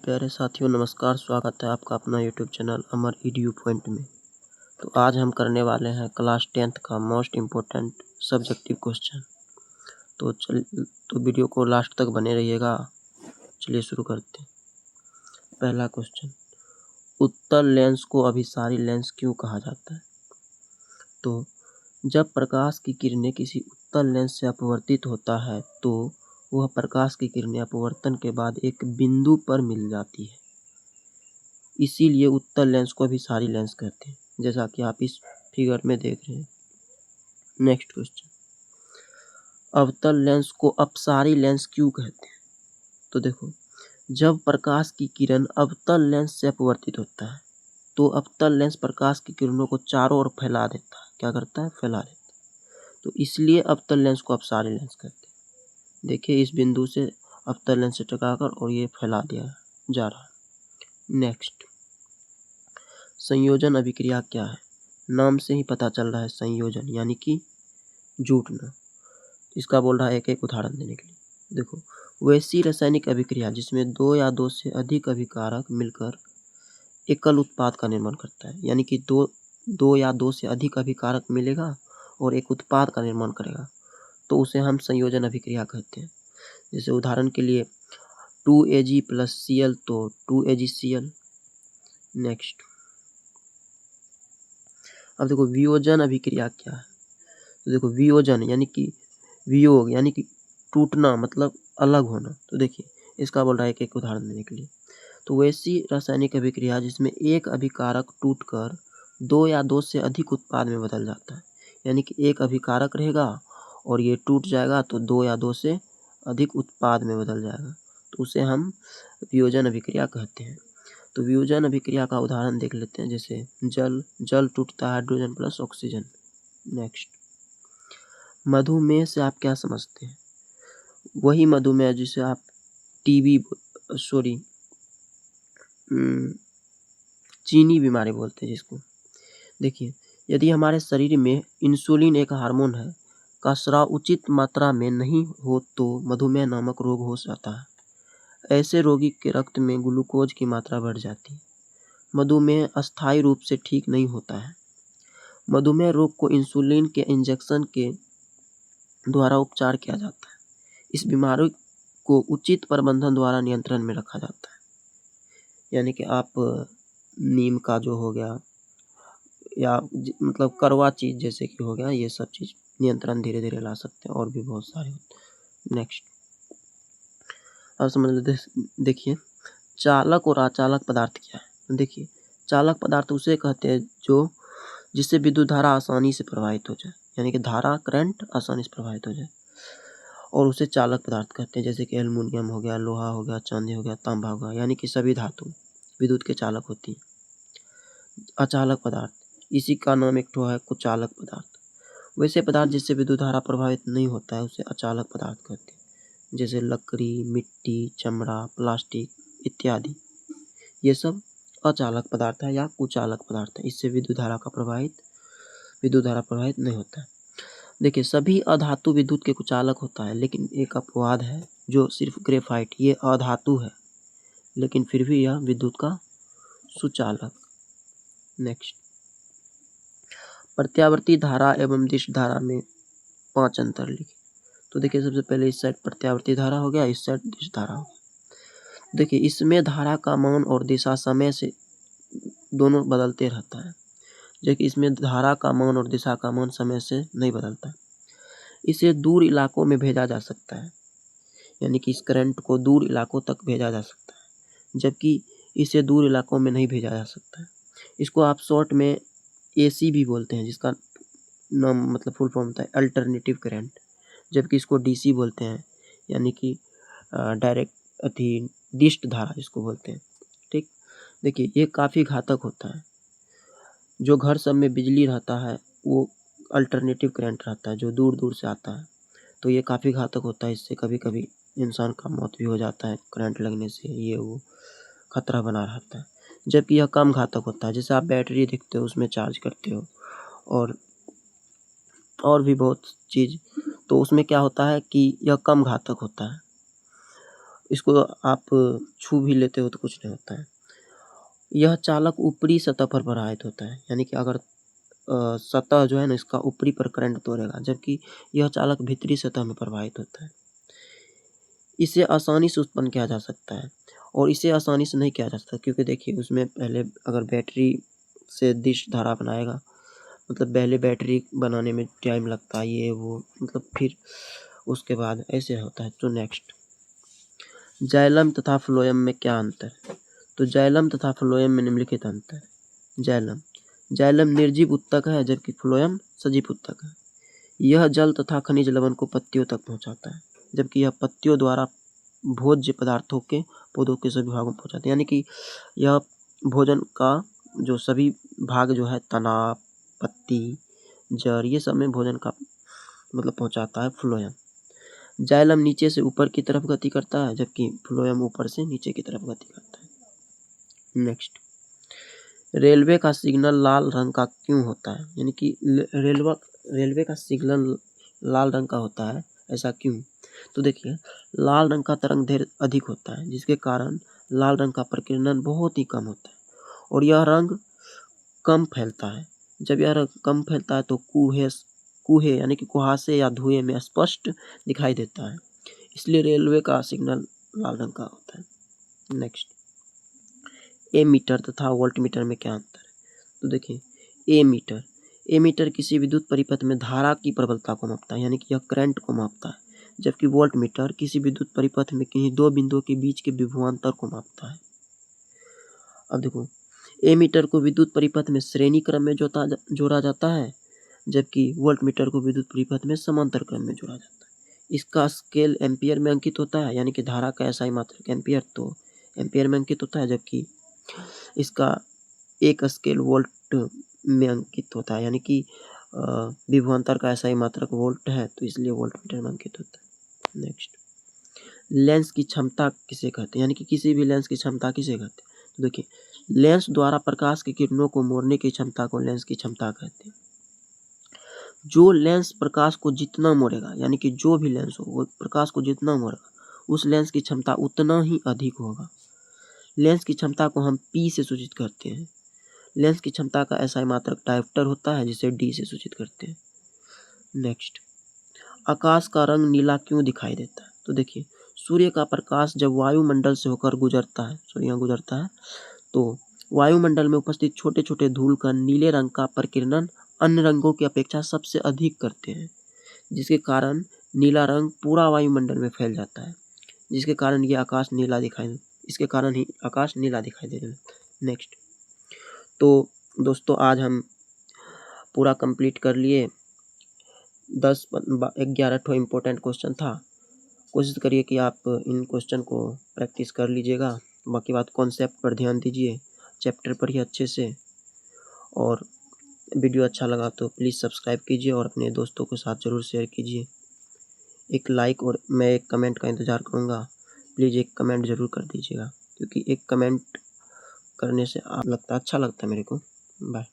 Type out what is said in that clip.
प्यारे साथियों नमस्कार, स्वागत है आपका अपना यूट्यूब चैनल अमर ईडीयू पॉइंट में। तो आज हम करने वाले हैं क्लास 10th का मोस्ट इम्पोर्टेंट सब्जेक्टिव क्वेश्चन। तो वीडियो को लास्ट तक बने रहिएगा। चलिए शुरू करते हैं। पहला क्वेश्चन, उत्तल लेंस को अभिसारी लेंस क्यों कहा जाता है? तो जब प्रकाश की किरणें किसी उत्तल लेंस से अपवर्तित होता है तो वह प्रकाश की किरणें अपवर्तन के बाद एक बिंदु पर मिल जाती है, इसीलिए उत्तल लेंस को अभिसारी लेंस कहते हैं, जैसा कि आप इस फिगर में देख रहे हैं। नेक्स्ट क्वेश्चन, अवतल लेंस को अपसारी लेंस क्यों कहते हैं? तो देखो, जब प्रकाश की किरण अवतल लेंस से अपवर्तित होता है तो अवतल लेंस प्रकाश की किरणों को चारों ओर फैला देता है। क्या करता है? फैला देता है। तो इसलिए अवतल लेंस को अपसारी लेंस कहते हैं। देखिए, इस बिंदु से अवतल लेंस से टकराकर और ये फैला दिया जा रहा है। नेक्स्ट, संयोजन अभिक्रिया क्या है? नाम से ही पता चल रहा है, संयोजन यानी कि जुटना। इसका बोल रहा है एक एक उदाहरण देने के लिए। देखो, वैसी रासायनिक अभिक्रिया जिसमें दो या दो से अधिक अभिकारक मिलकर एकल उत्पाद का निर्माण करता है, यानी कि दो या दो से अधिक अभिकारक मिलेगा और एक उत्पाद का निर्माण करेगा, तो उसे हम संयोजन अभिक्रिया कहते हैं। जैसे उदाहरण के लिए 2Ag + Cl तो 2AgCl। नेक्स्ट, अब देखो वियोजन अभिक्रिया क्या है? तो देखो, वियोजन यानी कि वियोग यानी कि टूटना, मतलब अलग होना। तो देखिए, इसका बोल रहा है एक एक उदाहरण देने के लिए। तो वैसी रासायनिक अभिक्रिया जिसमें एक अभिकारक टूटकर दो या दो से अधिक उत्पाद में बदल जाता है, यानी कि एक अभिकारक रहेगा और ये टूट जाएगा तो दो या दो से अधिक उत्पाद में बदल जाएगा, तो उसे हम वियोजन अभिक्रिया कहते हैं। तो वियोजन अभिक्रिया का उदाहरण देख लेते हैं। जैसे जल टूटता है हाइड्रोजन प्लस ऑक्सीजन। नेक्स्ट, मधुमेह से आप क्या समझते हैं? वही मधुमेह जिसे आप चीनी बीमारी बोलते हैं जिसको। देखिए, यदि हमारे शरीर में इंसुलिन एक हार्मोन है का स्राव उचित मात्रा में नहीं हो तो मधुमेह नामक रोग हो जाता है। ऐसे रोगी के रक्त में ग्लूकोज की मात्रा बढ़ जाती है। मधुमेह अस्थायी रूप से ठीक नहीं होता है। मधुमेह रोग को इंसुलिन के इंजेक्शन के द्वारा उपचार किया जाता है। इस बीमारी को उचित प्रबंधन द्वारा नियंत्रण में रखा जाता है, यानी कि आप नीम का जो हो गया या मतलब कड़वा चीज़ जैसे कि हो गया, ये सब चीज़ नियंत्रण धीरे धीरे ला सकते हैं, और भी बहुत सारे होते हैं। नेक्स्ट, अब समझ लेते, देखिए, चालक और अचालक पदार्थ क्या है? देखिए, चालक पदार्थ उसे कहते हैं जिससे विद्युत धारा आसानी से प्रवाहित हो जाए, यानी कि धारा करंट आसानी से प्रवाहित हो जाए, और उसे चालक पदार्थ कहते हैं। जैसे कि एल्युमिनियम हो गया, लोहा हो गया, चांदी हो गया, तांबा हो गया, यानी कि सभी धातु विद्युत के चालक होती हैं। अचालक पदार्थ, इसी का नाम एक ठो है कुचालक पदार्थ। वैसे पदार्थ जिससे विद्युत धारा प्रभावित नहीं होता है उसे अचालक पदार्थ कहते हैं। जैसे लकड़ी, मिट्टी, चमड़ा, प्लास्टिक इत्यादि, ये सब अचालक पदार्थ है या कुचालक पदार्थ है। इससे विद्युत धारा प्रवाहित नहीं होता है। देखिए, सभी अधातु विद्युत के कुचालक होता है, लेकिन एक अपवाद है जो सिर्फ ग्रेफाइट, ये अधातु है लेकिन फिर भी यह विद्युत का सुचालक। नेक्स्ट, प्रत्यावर्ती धारा एवं दिश धारा में 5 अंतर लिखे। तो देखिए, सबसे पहले इस साइड प्रत्यावर्ती धारा हो गया, इस साइड दिश धारा हो गया। देखिए, इसमें धारा का मान और दिशा समय से दोनों बदलते रहता है, जबकि इसमें धारा का मान और दिशा का मान समय से नहीं बदलता। इसे दूर इलाकों में भेजा जा सकता है, यानी कि इस करंट को दूर इलाकों तक भेजा जा सकता है, जबकि इसे दूर इलाकों में नहीं भेजा जा सकता है। इसको आप शॉर्ट में AC भी बोलते हैं, जिसका नाम मतलब फुल फॉर्म होता है अल्टरनेटिव करंट, जबकि इसको DC बोलते हैं, यानी कि डायरेक्ट डिस्ट धारा जिसको बोलते हैं। ठीक, देखिए, ये काफ़ी घातक होता है। जो घर सब में बिजली रहता है वो अल्टरनेटिव करंट रहता है, जो दूर दूर से आता है, तो ये काफ़ी घातक होता है। इससे कभी कभी इंसान का मौत भी हो जाता है, करंट लगने से ये वो खतरा बना रहता है। जबकि यह कम घातक होता है। जैसे आप बैटरी देखते हो, उसमें चार्ज करते हो और भी बहुत चीज़, तो उसमें क्या होता है कि यह कम घातक होता है। इसको आप छू भी लेते हो तो कुछ नहीं होता है। यह चालक ऊपरी सतह पर प्रवाहित होता है, यानी कि अगर सतह जो है ना इसका ऊपरी पर करंट दौड़ेगा, जबकि यह चालक भीतरी सतह में प्रवाहित होता है। इसे आसानी से उत्पन्न किया जा सकता है और इसे आसानी से नहीं किया जा सकता, क्योंकि देखिए उसमें पहले अगर बैटरी से दिश धारा बनाएगा, मतलब पहले बैटरी बनाने में टाइम लगता है, ये वो मतलब फिर उसके बाद ऐसे होता है। तो नेक्स्ट, जाइलम तथा फ्लोएम में क्या अंतर है? तो जाइलम तथा फ्लोएम में निम्नलिखित अंतर। जाइलम निर्जीव उत्तक है, जबकि फ्लोएम सजीव उत्तक है। यह जल तथा खनिज लवण को पत्तियों तक पहुंचाता है, जबकि यह पत्तियों द्वारा भोज्य पदार्थों के पौधों के सभी भागों में पहुंचाता है, यानी कि यह भोजन का जो सभी भाग जो है, तना, पत्ती, जड़, ये सब में भोजन का मतलब पहुंचाता है फ्लोएम। जाइलम नीचे से ऊपर की तरफ गति करता है, जबकि फ्लोएम ऊपर से नीचे की तरफ गति करता है। नेक्स्ट, रेलवे का सिग्नल लाल रंग का क्यों होता है? यानी कि रेलवे का सिग्नल लाल रंग का होता है, ऐसा क्यों? तो देखिए, लाल रंग का तरंग दैर्ध्य अधिक होता है, जिसके कारण लाल रंग का प्रकीर्णन बहुत ही कम होता है और यह रंग कम फैलता है। जब यह रंग कम फैलता है तो कुहे यानी कि कुहासे या धुएं में स्पष्ट दिखाई देता है, इसलिए रेलवे का सिग्नल लाल रंग का होता है। नेक्स्ट, एमीटर तथा वोल्टमीटर में क्या अंतर है? तो देखिए, एमीटर किसी विद्युत परिपथ में धारा की प्रबलता को मापता है, यानी कि यह करंट को मापता है, जबकि वोल्टमीटर किसी विद्युत परिपथ में किन्हीं दो बिंदुओं के बीच के विभवांतर को मापता है। अब देखो, एमीटर को विद्युत परिपथ में श्रेणी क्रम में जोड़ा जाता है, जबकि वोल्टमीटर को विद्युत परिपथ में समांतर क्रम में जोड़ा जाता है। इसका स्केल एम्पियर में अंकित होता है, यानी कि धारा का एसआई मात्रक एम्पियर तो एम्पियर में अंकित होता है, जबकि इसका एक स्केल वोल्ट में अंकित होता है, यानी कि विभवांतर का एसआई मात्रक वोल्ट है, तो इसलिए वोल्टमीटर में अंकित होता है। नेक्स्ट, लेंस की क्षमता किसे कहते हैं? यानी कि किसी भी लेंस की क्षमता किसे कहते हैं? तो देखिए, लेंस द्वारा प्रकाश की किरणों को मोड़ने की क्षमता को लेंस की क्षमता कहते हैं। जो लेंस प्रकाश को जितना मोड़ेगा, यानी कि जो भी लेंस हो वो प्रकाश को जितना मोड़ेगा, उस लेंस की क्षमता उतना ही अधिक होगा। लेंस की क्षमता को हम P से सूचित करते हैं। लेंस की क्षमता का एसआई मात्रक डायोप्टर होता है, जिसे D से सूचित करते हैं। नेक्स्ट, आकाश का रंग नीला क्यों दिखाई देता है? तो देखिए, सूर्य का प्रकाश जब वायुमंडल से होकर गुजरता है, तो वायुमंडल में उपस्थित छोटे छोटे धूल कण नीले रंग का प्रकीर्णन अन्य रंगों की अपेक्षा सबसे अधिक करते हैं, जिसके कारण नीला रंग पूरा वायुमंडल में फैल जाता है, जिसके कारण ये आकाश नीला दिखाई इसके कारण ही आकाश नीला दिखाई देने लगता है। नेक्स्ट, तो दोस्तों आज हम पूरा कंप्लीट कर लिए। 10-11 ठो इम्पोर्टेंट क्वेश्चन था। कोशिश करिए कि आप इन क्वेश्चन को प्रैक्टिस कर लीजिएगा। बाकी बात कॉन्सेप्ट पर ध्यान दीजिए, चैप्टर पढ़िए अच्छे से, और वीडियो अच्छा लगा तो प्लीज़ सब्सक्राइब कीजिए और अपने दोस्तों के साथ ज़रूर शेयर कीजिए। एक लाइक और मैं एक कमेंट का इंतज़ार करूँगा। प्लीज़ एक कमेंट ज़रूर कर दीजिएगा, क्योंकि एक कमेंट करने से अच्छा लगता है मेरे को। बाय।